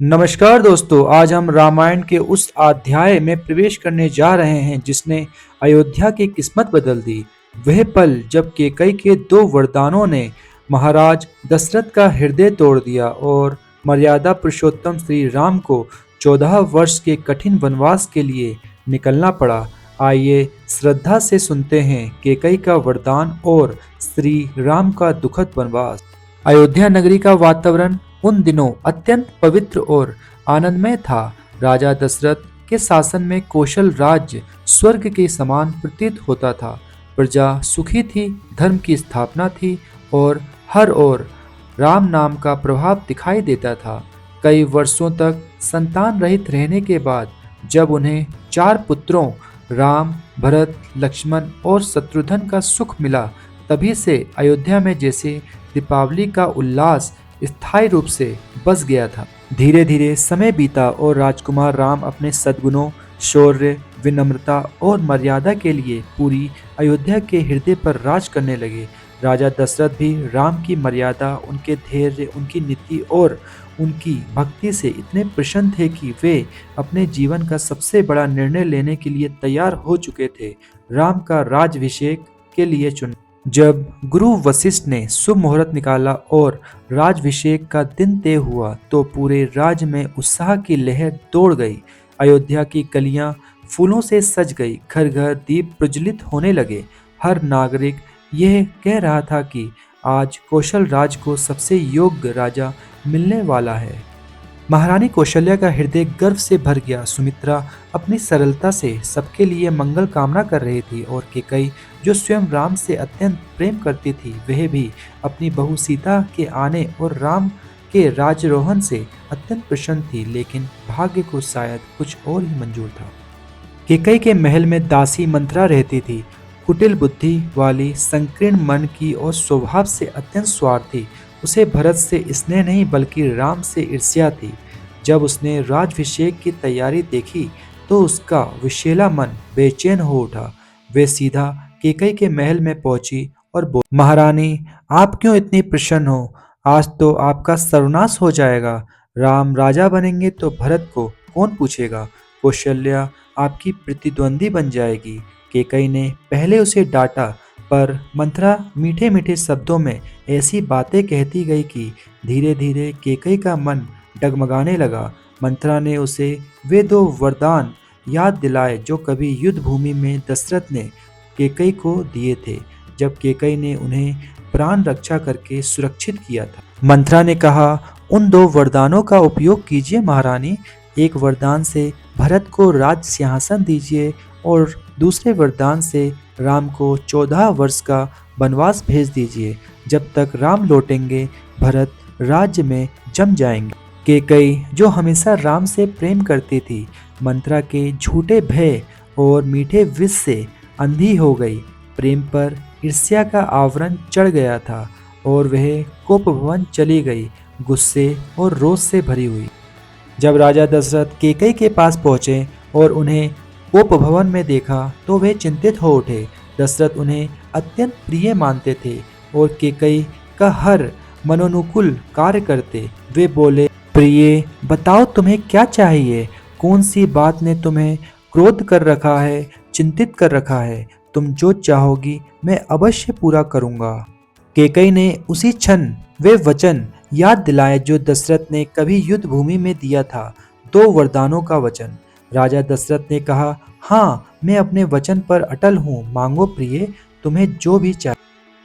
नमस्कार दोस्तों, आज हम रामायण के उस अध्याय में प्रवेश करने जा रहे हैं जिसने अयोध्या की किस्मत बदल दी। वह पल जब केकई के दो वरदानों ने महाराज दशरथ का हृदय तोड़ दिया और मर्यादा पुरुषोत्तम श्री राम को 14 वर्ष के कठिन वनवास के लिए निकलना पड़ा। आइए श्रद्धा से सुनते हैं केकई का वरदान और श्री राम का दुखद वनवास। अयोध्या नगरी का वातावरण उन दिनों अत्यंत पवित्र और आनंदमय था। राजा दशरथ के शासन में कौशल राज्य स्वर्ग के समान प्रतीत होता था। प्रजा सुखी थी, धर्म की स्थापना थी और हर ओर राम नाम का प्रभाव दिखाई देता था। कई वर्षों तक संतान रहित रहने के बाद जब उन्हें 4 पुत्रों राम, भरत, लक्ष्मण और शत्रुघ्न का सुख मिला, तभी से अयोध्या में जैसे दीपावली का उल्लास स्थायी रूप से बस गया था। धीरे धीरे समय बीता और राजकुमार राम अपने सद्गुणों, शौर्य, विनम्रता और मर्यादा के लिए पूरी अयोध्या के हृदय पर राज करने लगे। राजा दशरथ भी राम की मर्यादा, उनके धैर्य, उनकी नीति और उनकी भक्ति से इतने प्रसन्न थे कि वे अपने जीवन का सबसे बड़ा निर्णय लेने के लिए तैयार हो चुके थे, राम का राज्याभिषेक के लिए चुन। जब गुरु वशिष्ठ ने शुभ मुहूर्त निकाला और राज्याभिषेक का दिन तय हुआ तो पूरे राज्य में उत्साह की लहर दौड़ गई। अयोध्या की गलियां फूलों से सज गई, घर घर दीप प्रज्वलित होने लगे। हर नागरिक यह कह रहा था कि आज कौशल राज को सबसे योग्य राजा मिलने वाला है। महारानी कौशल्या का हृदय गर्व से भर गया। सुमित्रा अपनी सरलता से सबके लिए मंगल कामना कर रही थी और केकई जो स्वयं राम से अत्यंत प्रेम करती थी, वह भी अपनी बहू सीता के आने और राम के राजरोहण से अत्यंत प्रसन्न थी। लेकिन भाग्य को शायद कुछ और ही मंजूर था। केकई के महल में दासी मंत्रा रहती थी। कुटिल बुद्धि वाली, संकीर्ण मन की और स्वभाव से अत्यंत स्वार्थी। उसे भरत से स्नेह नहीं बल्कि राम से ईर्ष्या थी। जब उसने राज्याभिषेक की तैयारी देखी तो उसका विषैला मन बेचैन हो उठा। वे सीधा केकई के महल में पहुंची और बोली, महारानी, आप क्यों इतनी प्रसन्न हो? आज तो आपका सर्वनाश हो जाएगा। राम राजा बनेंगे तो भरत को कौन पूछेगा? कौशल्या आपकी प्रतिद्वंदी बन जाएगी। केकई ने पहले उसे डांटा, पर मंथरा मीठे मीठे शब्दों में ऐसी बातें कहती गई कि धीरे धीरे केकई का मन डगमगाने लगा। मंथरा ने उसे वे 2 वरदान याद दिलाए जो कभी युद्ध भूमि में दशरथ ने केकई को दिए थे, जब केकई ने उन्हें प्राण रक्षा करके सुरक्षित किया था। मंथरा ने कहा, उन 2 वरदानों का उपयोग कीजिए महारानी। एक वरदान से भरत को राज सिंहासन दीजिए और दूसरे वरदान से राम को 14 वर्ष का वनवास भेज दीजिए। जब तक राम लौटेंगे भरत राज्य में जम जाएंगे। केकई जो हमेशा राम से प्रेम करती थी, मंत्रा के झूठे भय और मीठे विष से अंधी हो गई। प्रेम पर ईर्ष्या का आवरण चढ़ गया था और वह कोप भवन चली गई, गुस्से और रोष से भरी हुई। जब राजा दशरथ केकई के पास पहुंचे और उन्हें कोप भवन में देखा तो वे चिंतित हो उठे। दशरथ उन्हें अत्यंत प्रिय मानते थे और केकई का हर मनोनुकूल कार्य करते। वे बोले, प्रिय, बताओ तुम्हें क्या चाहिए? कौन सी बात ने तुम्हें क्रोध कर रखा है, चिंतित कर रखा है? तुम जो चाहोगी मैं अवश्य पूरा करूंगा। केकई ने उसी क्षण वे वचन याद दिलाए जो दशरथ ने कभी युद्ध भूमि में दिया था, 2 वरदानों का वचन। राजा दशरथ ने कहा, हाँ, मैं अपने वचन पर अटल हूँ, मांगो प्रिय, तुम्हें जो भी चाहिए।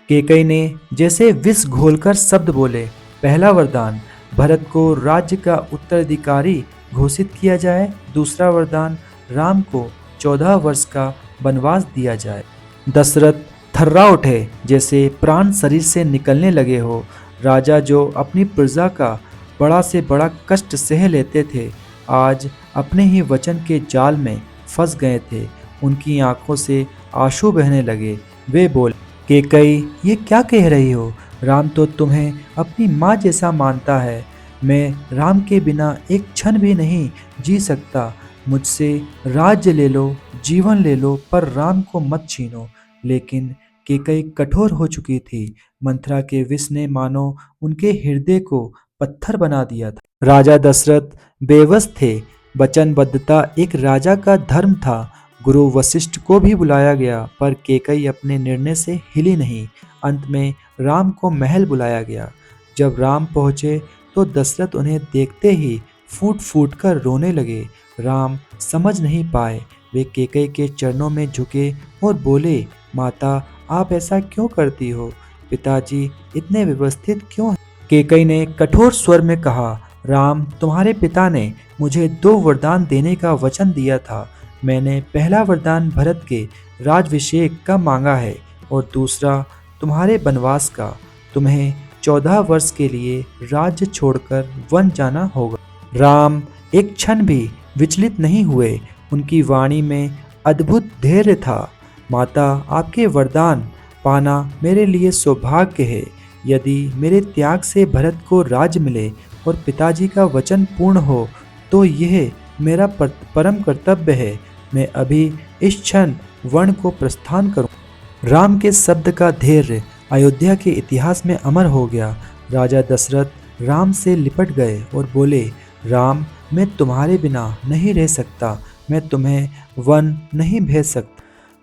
केकई ने जैसे विष घोलकर शब्द बोले, पहला वरदान, भरत को राज्य का उत्तराधिकारी घोषित किया जाए। दूसरा वरदान, राम को 14 वर्ष का वनवास दिया जाए। दशरथ थर्रा उठे, जैसे प्राण शरीर से निकलने लगे हो। राजा जो अपनी प्रजा का बड़ा से बड़ा कष्ट सह लेते थे, आज अपने ही वचन के जाल में फंस गए थे। उनकी आंखों से आंसू बहने लगे। वे बोले, केकई, ये क्या कह रही हो? राम तो तुम्हें अपनी माँ जैसा मानता है। मैं राम के बिना एक क्षण भी नहीं जी सकता। मुझसे राज्य ले लो, जीवन ले लो, पर राम को मत छीनो। लेकिन केकई कठोर हो चुकी थी। मंथरा के विष ने मानो उनके हृदय को पत्थर बना दिया था। राजा दशरथ बेबस थे। वचनबद्धता एक राजा का धर्म था। गुरु वशिष्ठ को भी बुलाया गया, पर केकई अपने निर्णय से हिली नहीं। अंत में राम को महल बुलाया गया। जब राम पहुंचे तो दशरथ उन्हें देखते ही फूट फूट कर रोने लगे। राम समझ नहीं पाए। वे केकई के चरणों में झुके और बोले, माता, आप ऐसा क्यों करती हो? पिताजी इतने व्यवस्थित क्यों हैं? केकई ने कठोर स्वर में कहा, राम, तुम्हारे पिता ने मुझे 2 वरदान देने का वचन दिया था। मैंने पहला वरदान भरत के राजभिषेक का मांगा है और दूसरा तुम्हारे वनवास का। तुम्हें 14 वर्ष के लिए राज्य छोड़कर वन जाना होगा। राम एक क्षण भी विचलित नहीं हुए। उनकी वाणी में अद्भुत धैर्य था। माता, आपके वरदान पाना मेरे लिए सौभाग्य है। यदि मेरे त्याग से भरत को राज्य मिले और पिताजी का वचन पूर्ण हो तो यह मेरा परम कर्तव्य है। मैं अभी इस क्षण वन को प्रस्थान करूं। राम के शब्द का धैर्य अयोध्या के इतिहास में अमर हो गया। राजा दशरथ राम से लिपट गए और बोले, राम, मैं तुम्हारे बिना नहीं रह सकता। मैं तुम्हें वन नहीं भेज सकता।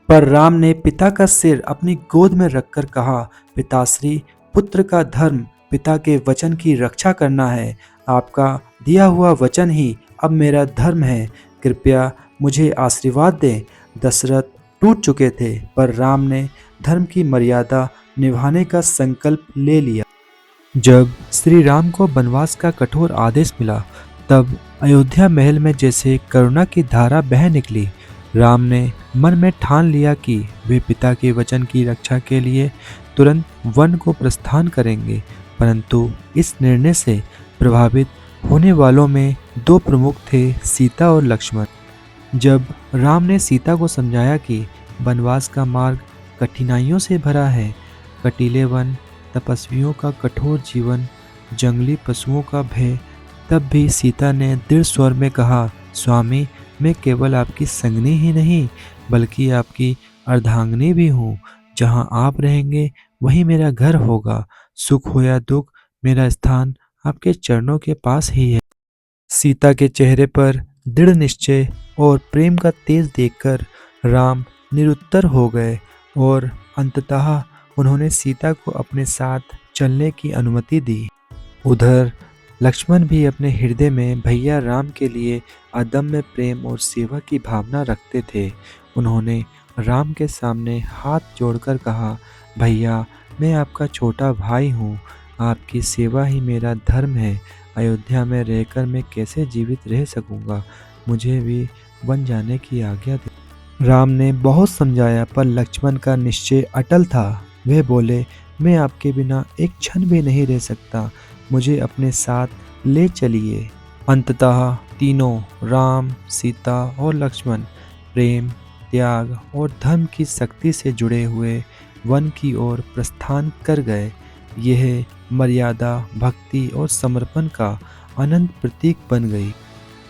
पर राम ने पिता का सिर अपनी गोद में रखकर कहा, पिताश्री, पुत्र का धर्म पिता के वचन की रक्षा करना है। आपका दिया हुआ वचन ही अब मेरा धर्म है। कृपया मुझे आशीर्वाद दें। दशरथ टूट चुके थे, पर राम ने धर्म की मर्यादा निभाने का संकल्प ले लिया। जब श्री राम को वनवास का कठोर आदेश मिला, तब अयोध्या महल में जैसे करुणा की धारा बह निकली। राम ने मन में ठान लिया कि वे पिता के वचन की रक्षा के लिए तुरंत वन को प्रस्थान करेंगे। परंतु इस निर्णय से प्रभावित होने वालों में 2 प्रमुख थे, सीता और लक्ष्मण। जब राम ने सीता को समझाया कि वनवास का मार्ग कठिनाइयों से भरा है, कटीले वन, तपस्वियों का कठोर जीवन, जंगली पशुओं का भय, तब भी सीता ने दृढ़ स्वर में कहा, स्वामी, मैं केवल आपकी संगनी ही नहीं बल्कि आपकी अर्धांगिनी भी हूँ। जहाँ आप रहेंगे वहीं मेरा घर होगा। सुख हो या दुख, मेरा स्थान आपके चरणों के पास ही है। सीता के चेहरे पर दृढ़ निश्चय और प्रेम का तेज देखकर राम निरुत्तर हो गए और अंततः उन्होंने सीता को अपने साथ चलने की अनुमति दी। उधर लक्ष्मण भी अपने हृदय में भैया राम के लिए अदम्य प्रेम और सेवा की भावना रखते थे। उन्होंने राम के सामने हाथ जोड़कर कहा, भैया, मैं आपका छोटा भाई हूँ। आपकी सेवा ही मेरा धर्म है। अयोध्या में रहकर मैं कैसे जीवित रह सकूँगा? मुझे भी वन जाने की आज्ञा दे। राम ने बहुत समझाया, पर लक्ष्मण का निश्चय अटल था। वे बोले, मैं आपके बिना एक क्षण भी नहीं रह सकता। मुझे अपने साथ ले चलिए। अंततः तीनों, राम, सीता और लक्ष्मण, प्रेम, त्याग और धर्म की शक्ति से जुड़े हुए वन की ओर प्रस्थान कर गए। यह मर्यादा, भक्ति और समर्पण का अनंत प्रतीक बन गई।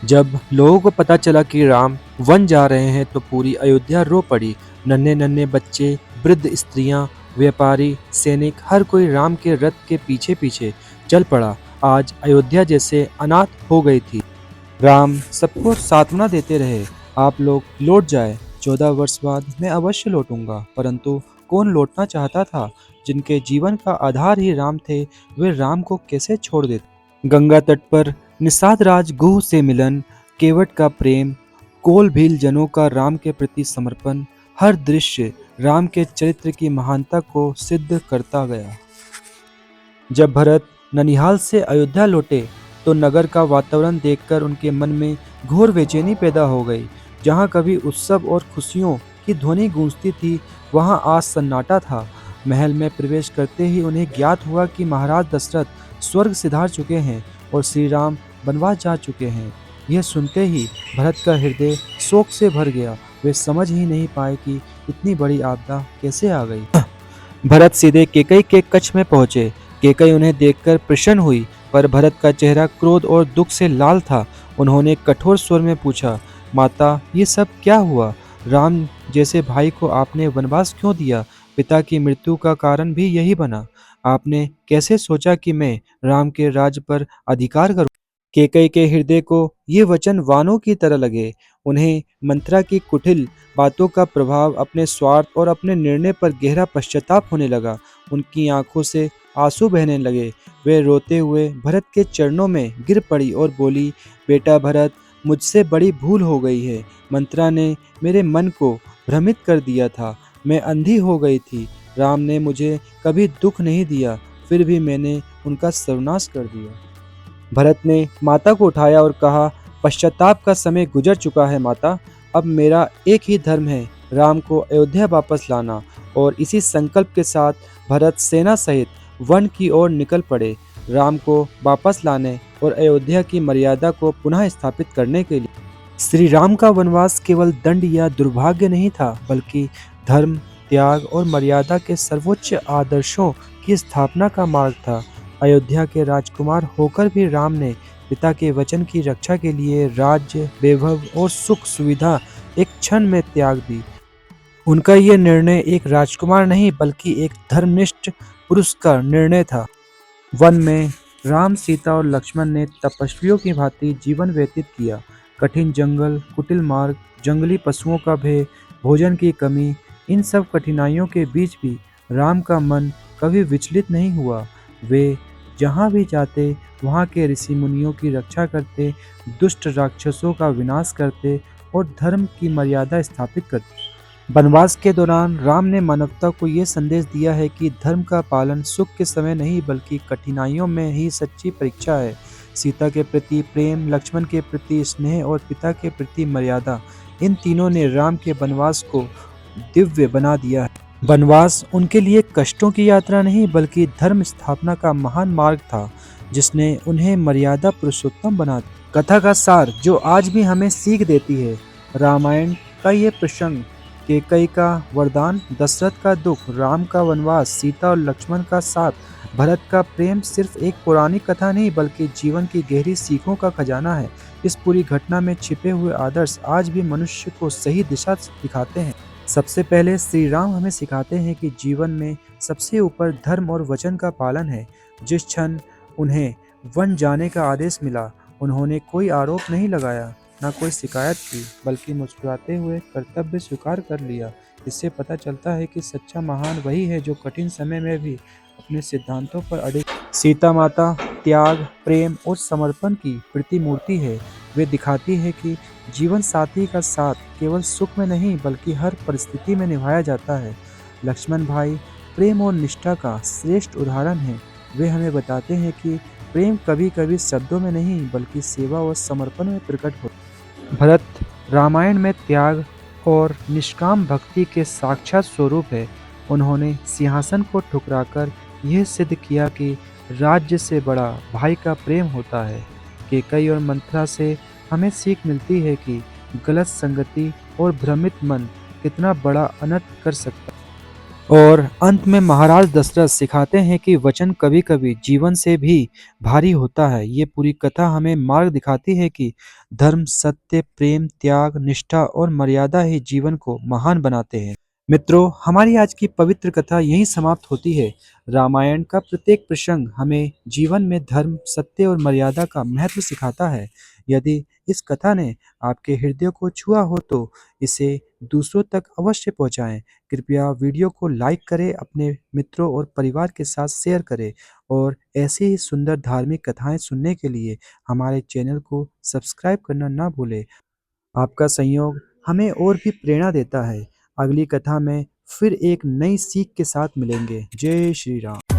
जब लोगों को पता चला कि राम वन जा रहे हैं तो पूरी अयोध्या रो पड़ी। नन्हे नन्हे बच्चे, वृद्ध स्त्रियां, व्यापारी, सैनिक, हर कोई राम के रथ के पीछे पीछे चल पड़ा। आज अयोध्या जैसे अनाथ हो गई थी। राम सबको सांत्वना देते रहे, आप लोग लौट जाए। 14 वर्ष बाद मैं अवश्य लौटूंगा। परंतु कौन लौटना चाहता था? जिनके जीवन का आधार ही राम थे, वे राम को कैसे छोड़ देते? गंगा तट पर निषाद राज गुह से मिलन, केवट का प्रेम, कोल भील जनों का राम के प्रति समर्पण, हर दृश्य राम के चरित्र की महानता को सिद्ध करता गया। जब भरत ननिहाल से अयोध्या लौटे तो नगर का वातावरण देखकर उनके मन में घोर बेचैनी पैदा हो गई। जहाँ कभी उत्सव और खुशियों की ध्वनि गूंजती थी, वहाँ आज सन्नाटा था। महल में प्रवेश करते ही उन्हें ज्ञात हुआ कि महाराज दशरथ स्वर्ग सिधार चुके हैं और श्री राम वनवास जा चुके हैं। यह सुनते ही भरत का हृदय शोक से भर गया। वे समझ ही नहीं पाए कि इतनी बड़ी आपदा कैसे आ गई। भरत सीधे केकई के कक्ष में पहुंचे। केकई उन्हें देखकर प्रसन्न हुई, पर भरत का चेहरा क्रोध और दुख से लाल था। उन्होंने कठोर स्वर में पूछा, माता, ये सब क्या हुआ? राम जैसे भाई को आपने वनवास क्यों दिया? पिता की मृत्यु का कारण भी यही बना। आपने कैसे सोचा कि मैं राम के राज्य पर अधिकार करूं? केकई के हृदय को ये वचन वाणों की तरह लगे। उन्हें मंत्रा की कुटिल बातों का प्रभाव अपने स्वार्थ और अपने निर्णय पर गहरा पश्चाताप होने लगा। उनकी आंखों से आंसू बहने लगे। वे रोते हुए भरत के चरणों में गिर पड़ी और बोली, बेटा भरत, मुझसे बड़ी भूल हो गई है। मंत्रा ने मेरे मन को भ्रमित कर दिया था। मैं अंधी हो गई थी। राम ने मुझे कभी दुख नहीं दिया, फिर भी मैंने उनका सर्वनाश कर दिया। भरत ने माता को उठाया और कहा, पश्चाताप का समय गुजर चुका है माता। अब मेरा एक ही धर्म है, राम को अयोध्या वापस लाना। और इसी संकल्प के साथ भरत सेना सहित वन की ओर निकल पड़े, राम को वापस लाने और अयोध्या की मर्यादा को पुनः स्थापित करने के लिए। श्री राम का वनवास केवल दंड या दुर्भाग्य नहीं था, बल्कि धर्म, त्याग और मर्यादा के सर्वोच्च आदर्शों की स्थापना का मार्ग था। अयोध्या के राजकुमार होकर भी राम ने पिता के वचन की रक्षा के लिए राज्य, वैभव और सुख सुविधा एक क्षण में त्याग दी। उनका यह निर्णय एक राजकुमार नहीं, बल्कि एक धर्मनिष्ठ पुरुष का निर्णय था। वन में राम, सीता और लक्ष्मण ने तपस्वियों की भांति जीवन व्यतीत किया। कठिन जंगल, कुटिल मार्ग, जंगली पशुओं का भय, भोजन की कमी, इन सब कठिनाइयों के बीच भी राम का मन कभी विचलित नहीं हुआ। वे जहाँ भी जाते वहाँ के ऋषि मुनियों की रक्षा करते, दुष्ट राक्षसों का विनाश करते और धर्म की मर्यादा स्थापित करते। वनवास के दौरान राम ने मानवता को ये संदेश दिया है कि धर्म का पालन सुख के समय नहीं, बल्कि कठिनाइयों में ही सच्ची परीक्षा है। सीता के प्रति प्रेम, लक्ष्मण के प्रति स्नेह और पिता के प्रति मर्यादा, इन तीनों ने राम के वनवास को दिव्य बना दिया है। वनवास उनके लिए कष्टों की यात्रा नहीं, बल्कि धर्म स्थापना का महान मार्ग था, जिसने उन्हें मर्यादा पुरुषोत्तम बना दिया। कथा का सार जो आज भी हमें सीख देती है। रामायण का ये प्रसंग, कैकेयी का वरदान, दशरथ का दुख, राम का वनवास, सीता और लक्ष्मण का साथ, भरत का प्रेम सिर्फ एक पुरानी कथा नहीं, बल्कि जीवन की गहरी सीखों का खजाना है। इस पूरी घटना में छिपे हुए आदर्श आज भी मनुष्य को सही दिशा दिखाते हैं। सबसे पहले श्री राम हमें सिखाते हैं कि जीवन में सबसे ऊपर धर्म और वचन का पालन है। जिस क्षण उन्हें वन जाने का आदेश मिला, उन्होंने कोई आरोप नहीं लगाया, ना कोई शिकायत की, बल्कि मुस्कुराते हुए कर्तव्य स्वीकार कर लिया। इससे पता चलता है कि सच्चा महान वही है जो कठिन समय में भी अपने सिद्धांतों पर अड़े। सीता माता त्याग, प्रेम और समर्पण की प्रतिमूर्ति है। वे दिखाती है कि जीवन साथी का साथ केवल सुख में नहीं, बल्कि हर परिस्थिति में निभाया जाता है। लक्ष्मण भाई प्रेम और निष्ठा का श्रेष्ठ उदाहरण है। वे हमें बताते हैं कि प्रेम कभी कभी शब्दों में नहीं, बल्कि सेवा और समर्पण में प्रकट होता है। भरत रामायण में त्याग और निष्काम भक्ति के साक्षात स्वरूप है। उन्होंने सिंहासन को ठुकराकर यह सिद्ध किया कि राज्य से बड़ा भाई का प्रेम होता है। कैकेयी और मंथरा से हमें सीख मिलती है कि गलत संगति और भ्रमित मन कितना बड़ा अनर्थ कर सकता है। और अंत में महाराज दशरथ सिखाते हैं कि वचन कभी कभी जीवन से भी भारी होता है। ये पूरी कथा हमें मार्ग दिखाती है कि धर्म, सत्य, प्रेम, त्याग, निष्ठा और मर्यादा ही जीवन को महान बनाते हैं। मित्रों, हमारी आज की पवित्र कथा यहीं समाप्त होती है। रामायण का प्रत्येक प्रसंग हमें जीवन में धर्म, सत्य और मर्यादा का महत्व सिखाता है। यदि इस कथा ने आपके हृदय को छुआ हो तो इसे दूसरों तक अवश्य पहुंचाएं। कृपया वीडियो को लाइक करें, अपने मित्रों और परिवार के साथ शेयर करें और ऐसी ही सुंदर धार्मिक कथाएं सुनने के लिए हमारे चैनल को सब्सक्राइब करना ना भूलें। आपका सहयोग हमें और भी प्रेरणा देता है। अगली कथा में फिर एक नई सीख के साथ मिलेंगे। जय श्री राम।